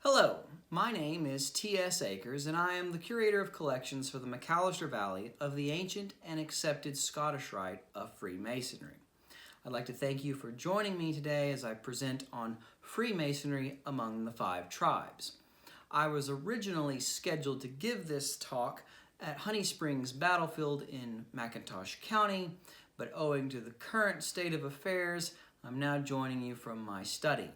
Hello, my name is T.S. Akers, and I am the Curator of Collections for the McAllister Valley of the ancient and accepted Scottish Rite of Freemasonry. I'd like to thank you for joining me today as I present on Freemasonry among the five tribes. I was originally scheduled to give this talk at Honey Springs Battlefield in McIntosh County, but owing to the current state of affairs, I'm now joining you from my study.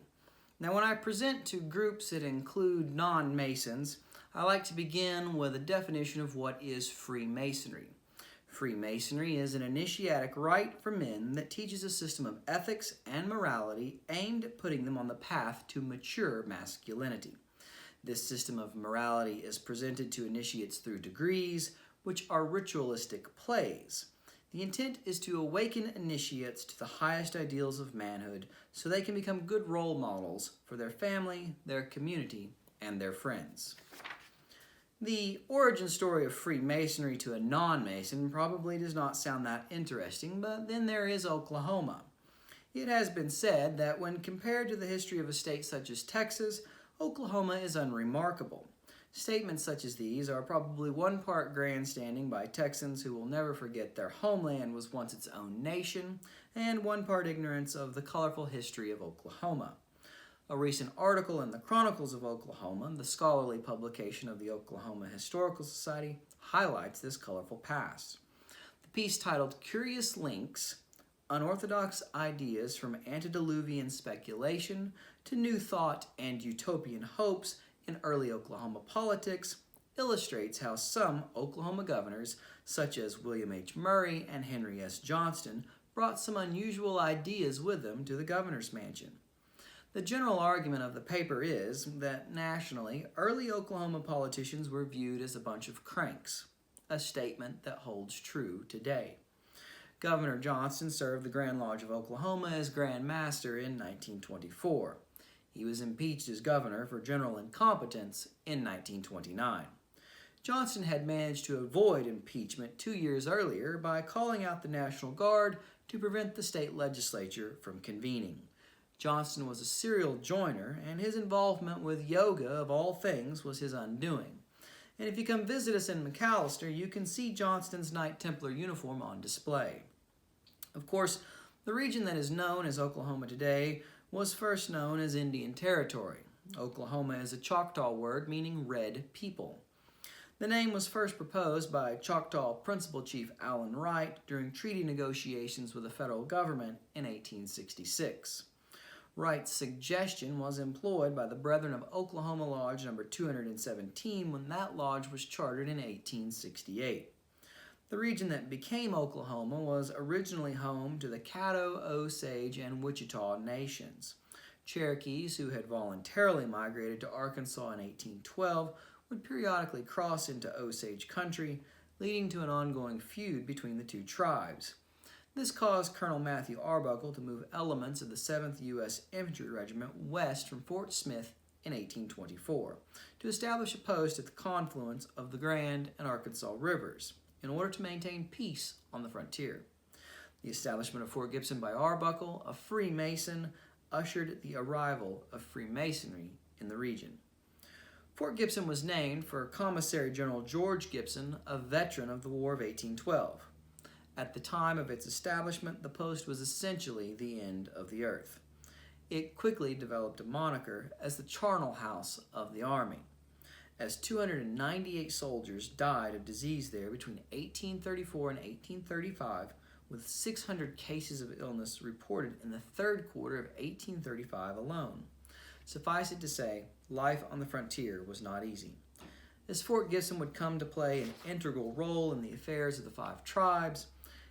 Now, when I present to groups that include non-Masons, I like to begin with a definition of what is Freemasonry. Freemasonry is an initiatic rite for men that teaches a system of ethics and morality aimed at putting them on the path to mature masculinity. This system of morality is presented to initiates through degrees, which are ritualistic plays. The intent is to awaken initiates to the highest ideals of manhood so they can become good role models for their family, their community, and their friends. The origin story of Freemasonry to a non-Mason probably does not sound that interesting, but then there is Oklahoma. It has been said that when compared to the history of a state such as Texas, Oklahoma is unremarkable. Statements such as these are probably one part grandstanding by Texans who will never forget their homeland was once its own nation, and one part ignorance of the colorful history of Oklahoma. A recent article in the Chronicles of Oklahoma, the scholarly publication of the Oklahoma Historical Society, highlights this colorful past. The piece titled Curious Links, Unorthodox Ideas from Antediluvian Speculation to New Thought and Utopian Hopes in Early Oklahoma Politics, illustrates how some Oklahoma governors, such as William H. Murray and Henry S. Johnston, brought some unusual ideas with them to the governor's mansion. The general argument of the paper is that nationally, early Oklahoma politicians were viewed as a bunch of cranks, a statement that holds true today. Governor Johnston served the Grand Lodge of Oklahoma as Grand Master in 1924. He was impeached as governor for general incompetence in 1929. Johnston had managed to avoid impeachment 2 years earlier by calling out the National Guard to prevent the state legislature from convening. Johnston was a serial joiner, and his involvement with yoga, of all things, was his undoing. And if you come visit us in McAllister, you can see Johnston's Knight Templar uniform on display. Of course, the region that is known as Oklahoma today was first known as Indian Territory. Oklahoma is a Choctaw word meaning red people. The name was first proposed by Choctaw Principal Chief Allen Wright during treaty negotiations with the federal government in 1866. Wright's suggestion was employed by the Brethren of Oklahoma Lodge No. 217 when that lodge was chartered in 1868. The region that became Oklahoma was originally home to the Caddo, Osage, and Wichita nations. Cherokees who had voluntarily migrated to Arkansas in 1812 would periodically cross into Osage country, leading to an ongoing feud between the two tribes. This caused Colonel Matthew Arbuckle to move elements of the 7th U.S. Infantry Regiment west from Fort Smith in 1824 to establish a post at the confluence of the Grand and Arkansas rivers in order to maintain peace on the frontier. The establishment of Fort Gibson by Arbuckle, a Freemason, ushered the arrival of Freemasonry in the region. Fort Gibson was named for Commissary General George Gibson, a veteran of the War of 1812. At the time of its establishment, the post was essentially the end of the earth. It quickly developed a moniker as the charnel house of the Army, as 298 soldiers died of disease there between 1834 and 1835, with 600 cases of illness reported in the third quarter of 1835 alone. Suffice it to say, life on the frontier was not easy. As Fort Gibson would come to play an integral role in the affairs of the five tribes,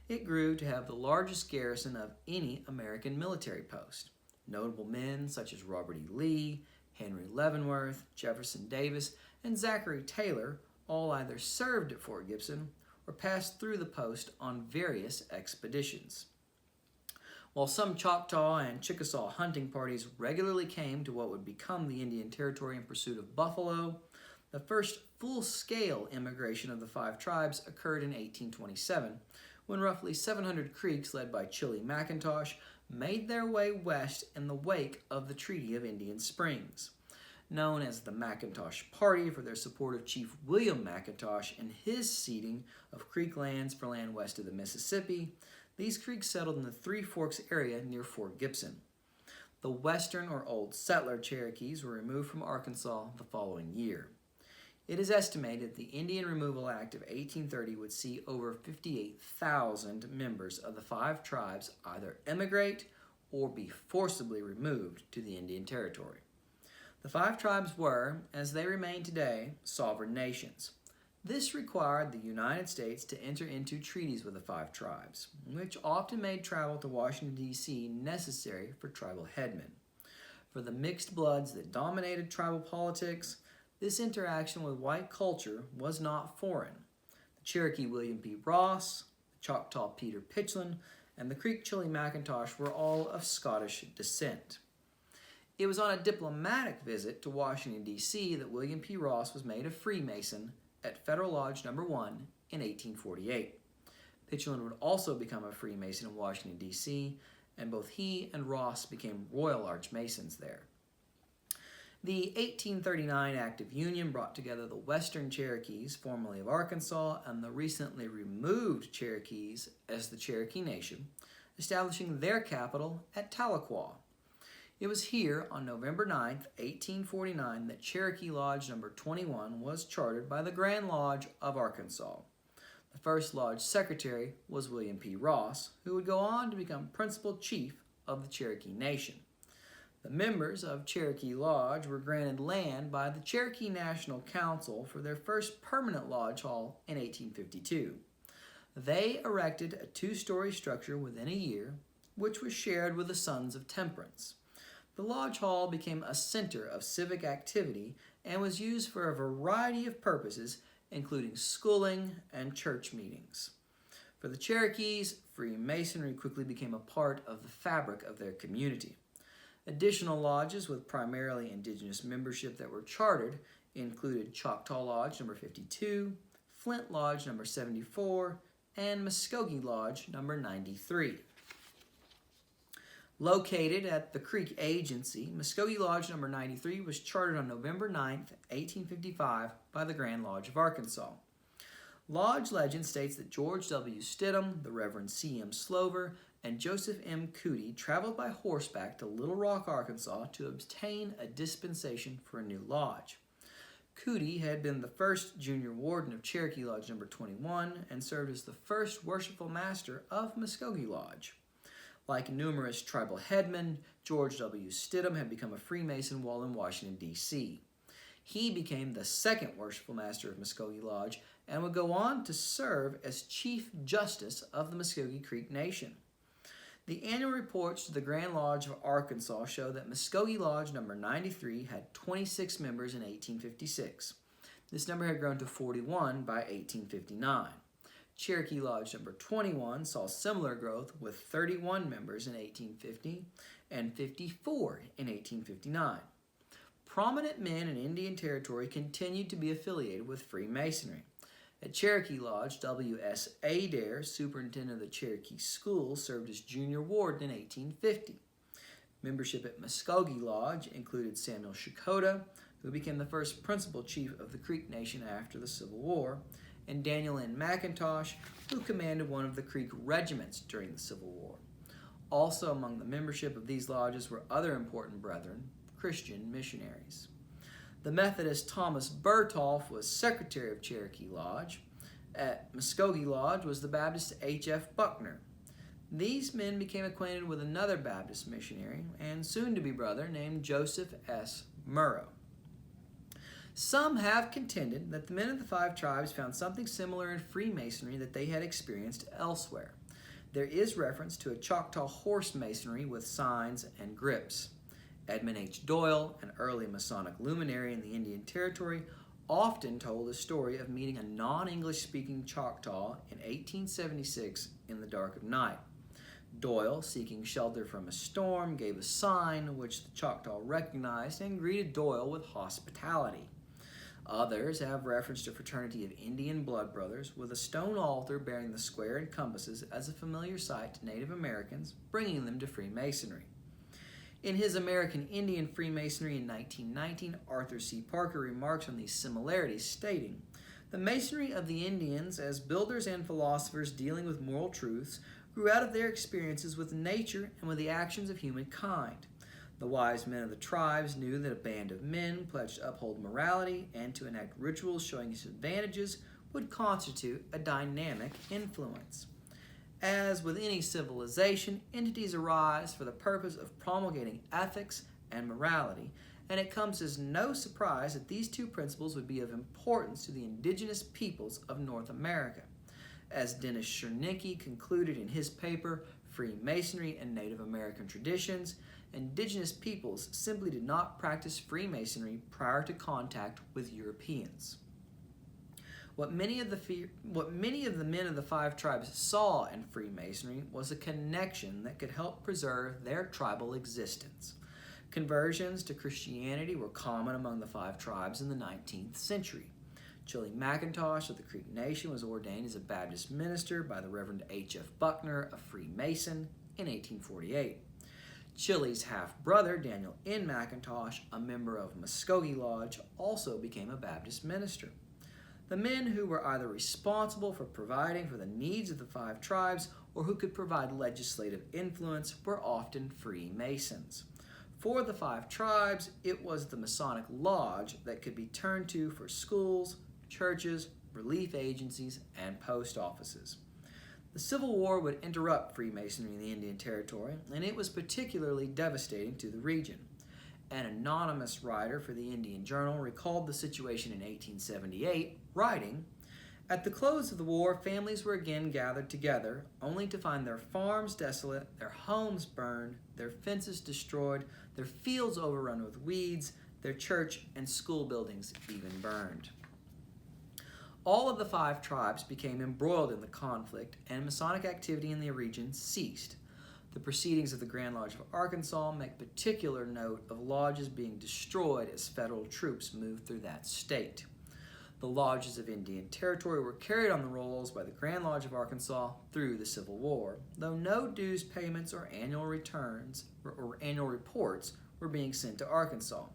it grew to have the largest garrison of any American military post. Notable men such as Robert E. Lee, Henry Leavenworth, Jefferson Davis, and Zachary Taylor all either served at Fort Gibson or passed through the post on various expeditions. While some Choctaw and Chickasaw hunting parties regularly came to what would become the Indian Territory in pursuit of buffalo, the first full-scale immigration of the five tribes occurred in 1827, when roughly 700 Creeks led by Chili McIntosh made their way west in the wake of the Treaty of Indian Springs. known as the McIntosh Party for their support of Chief William McIntosh and his ceding of Creek lands for land west of the Mississippi. These Creeks settled in the Three Forks area near Fort Gibson. The Western or Old Settler Cherokees were removed from Arkansas the following year. It is estimated the Indian Removal Act of 1830 would see over 58,000 members of the 5 tribes either emigrate or be forcibly removed to the Indian Territory. The 5 tribes were, as they remain today, sovereign nations. This required the United States to enter into treaties with the 5 tribes, which often made travel to Washington, D.C. necessary for tribal headmen. For the mixed bloods that dominated tribal politics, this interaction with white culture was not foreign. The Cherokee William P. Ross, the Choctaw Peter Pitchlynn, and the Creek Chili McIntosh were all of Scottish descent. It was on a diplomatic visit to Washington, D.C. that William P. Ross was made a Freemason at Federal Lodge No. 1 in 1848. Pitchlynn would also become a Freemason in Washington, D.C., and both he and Ross became Royal Archmasons there. The 1839 Act of Union brought together the Western Cherokees, formerly of Arkansas, and the recently removed Cherokees as the Cherokee Nation, establishing their capital at Tahlequah. It was here on November 9, 1849, that Cherokee Lodge No. 21 was chartered by the Grand Lodge of Arkansas. The first lodge secretary was William P. Ross, who would go on to become principal chief of the Cherokee Nation. The members of Cherokee Lodge were granted land by the Cherokee National Council for their first permanent lodge hall in 1852. They erected a 2-story structure within a year, which was shared with the Sons of Temperance. The lodge hall became a center of civic activity and was used for a variety of purposes, including schooling and church meetings. For the Cherokees, Freemasonry quickly became a part of the fabric of their community. Additional lodges with primarily indigenous membership that were chartered included Choctaw Lodge No. 52, Flint Lodge No. 74, and Muskogee Lodge No. 93. Located at the Creek Agency, Muskogee Lodge No. 93 was chartered on November 9, 1855 by the Grand Lodge of Arkansas. Lodge legend states that George W. Stidham, the Reverend C. M. Slover, and Joseph M. Cootie traveled by horseback to Little Rock, Arkansas to obtain a dispensation for a new lodge. Cootie had been the first junior warden of Cherokee Lodge No. 21 and served as the first worshipful master of Muskogee Lodge. Like numerous tribal headmen, George W. Stidham had become a Freemason while in Washington, D.C. He became the second worshipful master of Muskogee Lodge and would go on to serve as Chief Justice of the Muskogee Creek Nation. The annual reports to the Grand Lodge of Arkansas show that Muskogee Lodge No. 93 had 26 members in 1856. This number had grown to 41 by 1859. Cherokee Lodge No. 21 saw similar growth with 31 members in 1850 and 54 in 1859. Prominent men in Indian Territory continued to be affiliated with Freemasonry. At Cherokee Lodge, W.S. Adair, superintendent of the Cherokee School, served as junior warden in 1850. Membership at Muskogee Lodge included Samuel Shakota, who became the first principal chief of the Creek Nation after the Civil War, and Daniel N. McIntosh, who commanded one of the Creek regiments during the Civil War. Also among the membership of these lodges were other important brethren, Christian missionaries. The Methodist Thomas Bertolf was secretary of Cherokee Lodge. At Muskogee Lodge was the Baptist H.F. Buckner. These men became acquainted with another Baptist missionary and soon-to-be brother named Joseph S. Murrow. Some have contended that the men of the 5 tribes found something similar in Freemasonry that they had experienced elsewhere. There is reference to a Choctaw horse masonry with signs and grips. Edmund H. Doyle, an early Masonic luminary in the Indian Territory, often told a story of meeting a non-English speaking Choctaw in 1876 in the dark of night. Doyle, seeking shelter from a storm, gave a sign which the Choctaw recognized and greeted Doyle with hospitality. Others have reference to a fraternity of Indian blood brothers with a stone altar bearing the square and compasses as a familiar sight to Native Americans, bringing them to Freemasonry. In his American Indian Freemasonry in 1919, Arthur C. Parker remarks on these similarities, stating, "The Masonry of the Indians, as builders and philosophers dealing with moral truths, grew out of their experiences with nature and with the actions of humankind. The wise men of the tribes knew that a band of men pledged to uphold morality and to enact rituals showing its advantages would constitute a dynamic influence. As with any civilization, entities arise for the purpose of promulgating ethics and morality, and it comes as no surprise that these two principles would be of importance to the indigenous peoples of North America. As Dennis Chernicki concluded in his paper, Freemasonry and Native American Traditions, indigenous peoples simply did not practice Freemasonry prior to contact with Europeans. What many of the men of the five tribes saw in Freemasonry was a connection that could help preserve their tribal existence. Conversions to Christianity were common among the five tribes in the 19th century. Chili McIntosh of the Creek Nation was ordained as a Baptist minister by the Reverend H.F. Buckner, a Freemason, in 1848. Chili's half-brother, Daniel N. McIntosh, a member of Muskogee Lodge, also became a Baptist minister. The men who were either responsible for providing for the needs of the five tribes or who could provide legislative influence were often Freemasons. For the five tribes, it was the Masonic Lodge that could be turned to for schools, churches, relief agencies, and post offices. The Civil War would interrupt Freemasonry in the Indian Territory, and it was particularly devastating to the region. An anonymous writer for the Indian Journal recalled the situation in 1878, writing, "At the close of the war, families were again gathered together, only to find their farms desolate, their homes burned, their fences destroyed, their fields overrun with weeds, their church and school buildings even burned." All of the five tribes became embroiled in the conflict, and Masonic activity in the region ceased. The proceedings of the Grand Lodge of Arkansas make particular note of lodges being destroyed as federal troops moved through that state. The lodges of Indian Territory were carried on the rolls by the Grand Lodge of Arkansas through the Civil War, though no dues payments or annual returns or annual reports were being sent to Arkansas.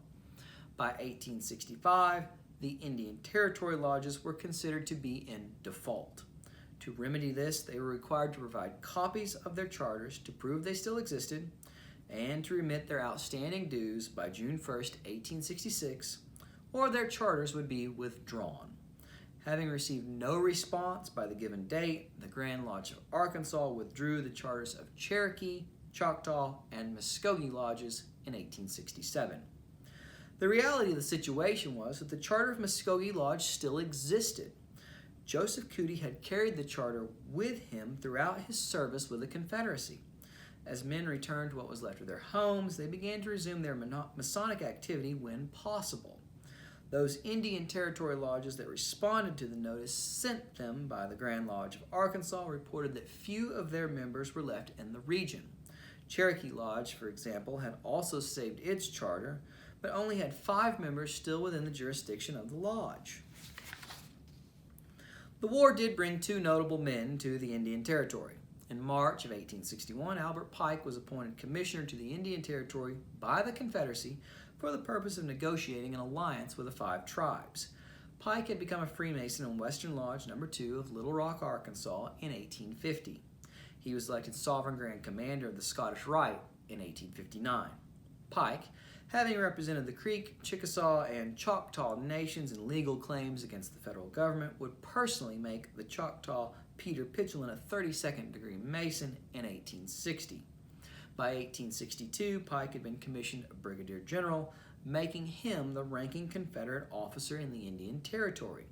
By 1865, the Indian Territory lodges were considered to be in default. To remedy this, they were required to provide copies of their charters to prove they still existed and to remit their outstanding dues by June 1st, 1866, or their charters would be withdrawn. Having received no response by the given date, the Grand Lodge of Arkansas withdrew the charters of Cherokee, Choctaw, and Muskogee lodges in 1867. The reality of the situation was that the charter of Muskogee Lodge still existed. Joseph Cootie had carried the charter with him throughout his service with the Confederacy. As men returned to what was left of their homes, they began to resume their Masonic activity when possible. Those Indian Territory lodges that responded to the notice sent them by the Grand Lodge of Arkansas reported that few of their members were left in the region. Cherokee Lodge, for example, had also saved its charter, but only had 5 members still within the jurisdiction of the lodge. The war did bring 2 notable men to the Indian Territory. In March of 1861, Albert Pike was appointed commissioner to the Indian Territory by the Confederacy for the purpose of negotiating an alliance with the 5 tribes. Pike had become a Freemason in Western Lodge No. 2 of Little Rock, Arkansas in 1850. He was elected Sovereign Grand Commander of the Scottish Rite in 1859. Pike, having represented the Creek, Chickasaw, and Choctaw nations in legal claims against the federal government, would personally make the Choctaw Peter Pitchelin a 32nd degree Mason in 1860. By 1862, Pike had been commissioned a Brigadier General, making him the ranking Confederate officer in the Indian Territory.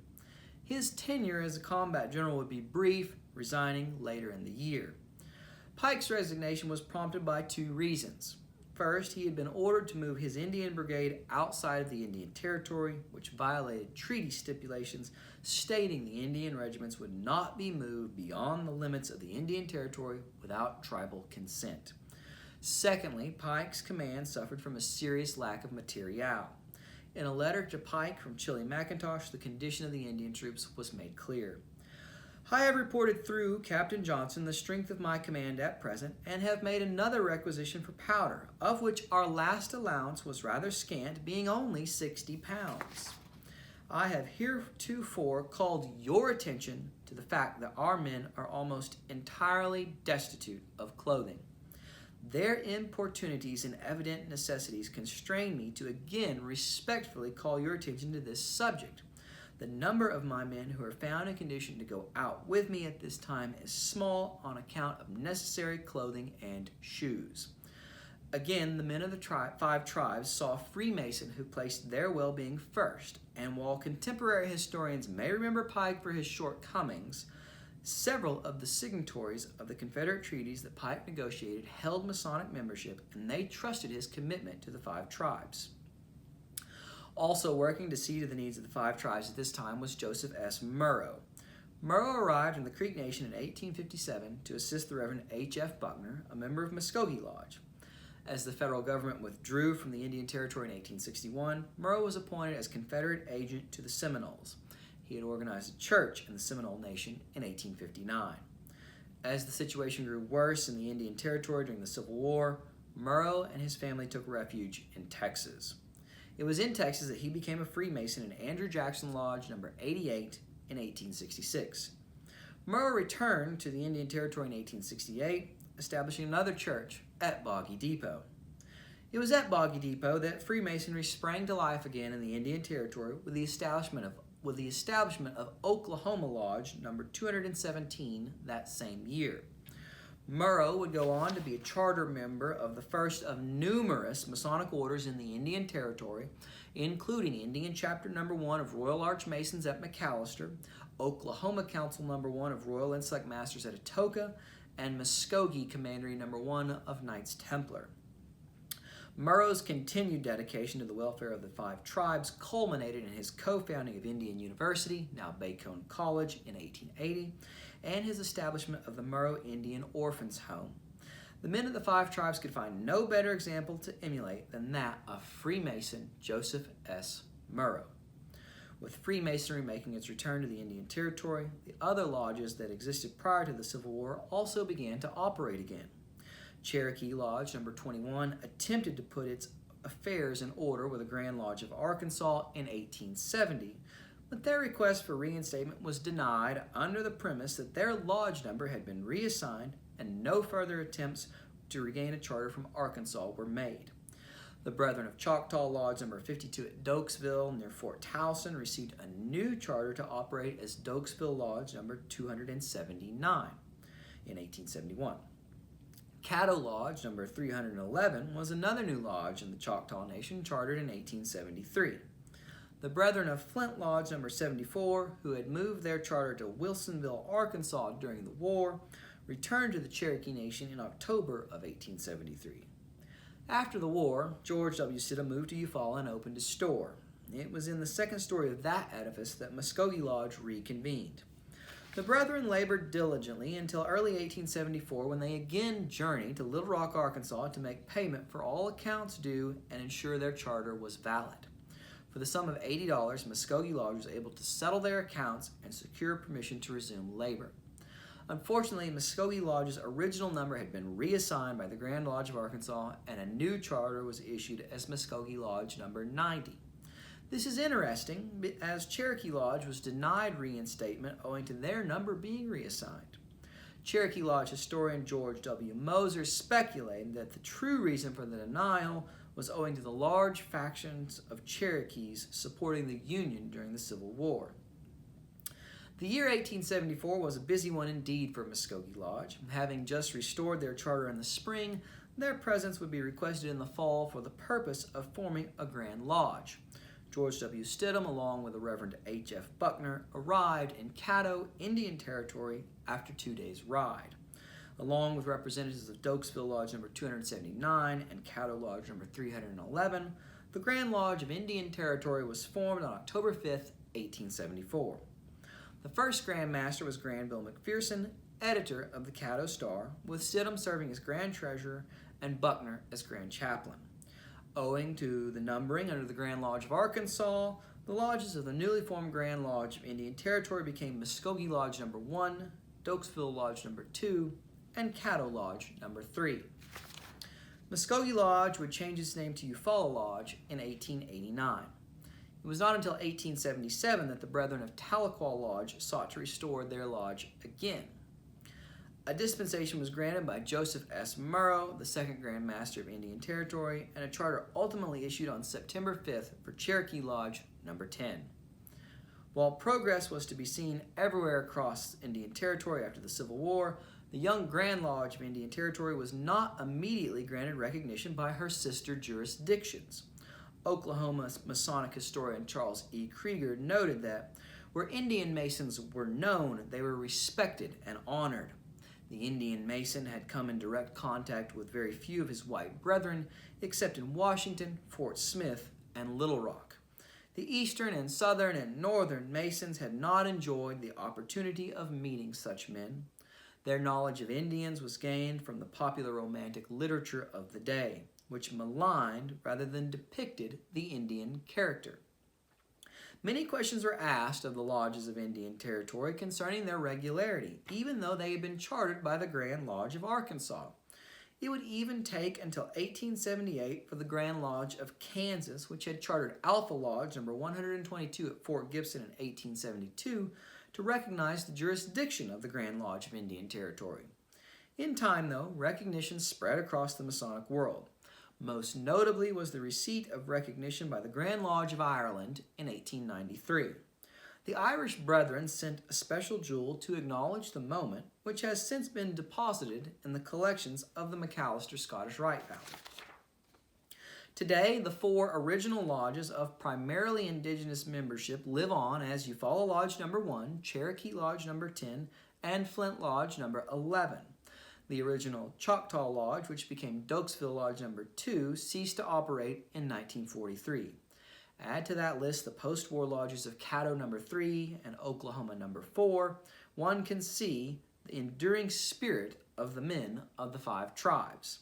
His tenure as a combat general would be brief, resigning later in the year. Pike's resignation was prompted by 2 reasons. First, he had been ordered to move his Indian Brigade outside of the Indian Territory, which violated treaty stipulations stating the Indian regiments would not be moved beyond the limits of the Indian Territory without tribal consent. Secondly, Pike's command suffered from a serious lack of materiel. In a letter to Pike from Chili McIntosh, the condition of the Indian troops was made clear. I have reported through Captain Johnson the strength of my command at present, and have made another requisition for powder, of which our last allowance was rather scant, being only 60 pounds. I have heretofore called your attention to the fact that our men are almost entirely destitute of clothing. Their importunities and evident necessities constrain me to again respectfully call your attention to this subject. The number of my men who are found in condition to go out with me at this time is small on account of necessary clothing and shoes. Again, the men of the 5 tribes saw a Freemason who placed their well-being first, and while contemporary historians may remember Pike for his shortcomings, several of the signatories of the Confederate treaties that Pike negotiated held Masonic membership, and they trusted his commitment to the 5 tribes. Also working to see to the needs of the 5 tribes at this time was Joseph S. Murrow. Murrow arrived in the Creek Nation in 1857 to assist the Reverend H.F. Buckner, a member of Muskogee Lodge. As the federal government withdrew from the Indian Territory in 1861, Murrow was appointed as Confederate agent to the Seminoles. He had organized a church in the Seminole Nation in 1859. As the situation grew worse in the Indian Territory during the Civil War, Murrow and his family took refuge in Texas. It was in Texas that he became a Freemason in Andrew Jackson Lodge number 88 in 1866. Murrow returned to the Indian Territory in 1868, establishing another church at Boggy Depot. It was at Boggy Depot that Freemasonry sprang to life again in the Indian Territory with the establishment of Oklahoma Lodge number 217 that same year. Murrow would go on to be a charter member of the first of numerous Masonic orders in the Indian Territory, including Indian Chapter number 1 of Royal Archmasons at McAllister, Oklahoma Council number 1 of Royal Intellect Masters at Atoka, and Muskogee Commandery number 1 of Knights Templar. Murrow's continued dedication to the welfare of the 5 tribes culminated in his co-founding of Indian University, now Bacone College, in 1880, and his establishment of the Murrow Indian Orphans Home. The men of the 5 tribes could find no better example to emulate than that of Freemason Joseph S. Murrow. With Freemasonry making its return to the Indian Territory, the other lodges that existed prior to the Civil War also began to operate again. Cherokee Lodge number 21 attempted to put its affairs in order with the Grand Lodge of Arkansas in 1870, but their request for reinstatement was denied under the premise that their lodge number had been reassigned and no further attempts to regain a charter from Arkansas were made. The Brethren of Choctaw Lodge number 52 at Dokesville near Fort Towson received a new charter to operate as Dokesville Lodge number 279 in 1871. Caddo Lodge number 311 was another new lodge in the Choctaw Nation chartered in 1873. The Brethren of Flint Lodge number 74, who had moved their charter to Wilsonville, Arkansas during the war, returned to the Cherokee Nation in October of 1873. After the war, George W. Stidham moved to Eufaula and opened a store. It was in the second story of that edifice that Muskogee Lodge reconvened. The Brethren labored diligently until early 1874 when they again journeyed to Little Rock, Arkansas to make payment for all accounts due and ensure their charter was valid. For the sum of $80, Muskogee Lodge was able to settle their accounts and secure permission to resume labor. Unfortunately, Muskogee Lodge's original number had been reassigned by the Grand Lodge of Arkansas, and a new charter was issued as Muskogee Lodge number 90. This is interesting, as Cherokee Lodge was denied reinstatement owing to their number being reassigned. Cherokee Lodge historian George W. Moser speculated that the true reason for the denial was owing to the large factions of Cherokees supporting the Union during the Civil War. The year 1874 was a busy one indeed for Muskogee Lodge. Having just restored their charter in the spring, their presence would be requested in the fall for the purpose of forming a Grand Lodge. George W. Stidham, along with the Reverend H.F. Buckner, arrived in Caddo, Indian Territory, after 2 days' ride. Along with representatives of Dokesville Lodge number 279 and Caddo Lodge number 311, the Grand Lodge of Indian Territory was formed on October 5, 1874. The first Grand Master was Granville McPherson, editor of the Caddo Star, with Stidham serving as Grand Treasurer and Buckner as Grand Chaplain. Owing to the numbering under the Grand Lodge of Arkansas, The lodges of the newly formed Grand Lodge of Indian Territory became Muskogee Lodge No. 1, Dokesville Lodge No. 2, and Caddo Lodge No. 3. Muskogee Lodge would change its name to Eufaula Lodge in 1889. It was not until 1877 that the Brethren of Tahlequah Lodge sought to restore their lodge again. A dispensation was granted by Joseph S. Murrow, the second Grand Master of Indian Territory, and a charter ultimately issued on September 5th for Cherokee Lodge No. 10. While progress was to be seen everywhere across Indian Territory after the Civil War, the young Grand Lodge of Indian Territory was not immediately granted recognition by her sister jurisdictions. Oklahoma Masonic historian Charles E. Krieger noted that where Indian Masons were known, they were respected and honored. The Indian Mason had come in direct contact with very few of his white brethren, except in Washington, Fort Smith, and Little Rock. The Eastern and Southern and Northern Masons had not enjoyed the opportunity of meeting such men. Their knowledge of Indians was gained from the popular romantic literature of the day, which maligned rather than depicted the Indian character. Many questions were asked of the lodges of Indian Territory concerning their regularity, even though they had been chartered by the Grand Lodge of Arkansas. It would even take until 1878 for the Grand Lodge of Kansas, which had chartered Alpha Lodge No. 122 at Fort Gibson in 1872, to recognize the jurisdiction of the Grand Lodge of Indian Territory. In time, though, recognition spread across the Masonic world. Most notably was the receipt of recognition by the Grand Lodge of Ireland in 1893. The Irish Brethren sent a special jewel to acknowledge the moment, which has since been deposited in the collections of the McAllister Scottish Rite Valley. Today, the 4 original lodges of primarily indigenous membership live on as Eufaula Lodge No. 1, Cherokee Lodge No. 10, and Flint Lodge No. 11. The original Choctaw Lodge, which became Dokesville Lodge No. 2, ceased to operate in 1943. Add to that list the post-war lodges of Caddo No. 3 and Oklahoma No. 4, one can see the enduring spirit of the men of the 5 tribes.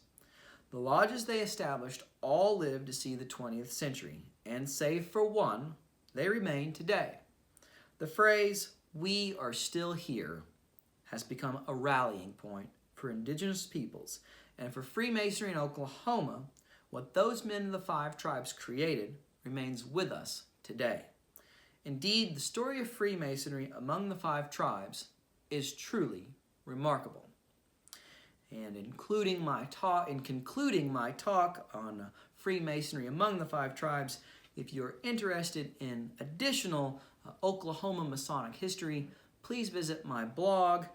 The lodges they established all lived to see the 20th century, and save for one, they remain today. The phrase, "we are still here," has become a rallying point for indigenous peoples, and for Freemasonry in Oklahoma, what those men of the 5 tribes created remains with us today. Indeed, the story of Freemasonry among the 5 tribes is truly remarkable. And in concluding my talk on Freemasonry among the 5 tribes, if you're interested in additional Oklahoma Masonic history, please visit my blog,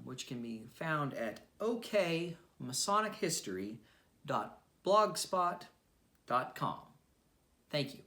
which can be found at okmasonichistory.blogspot.com. Thank you.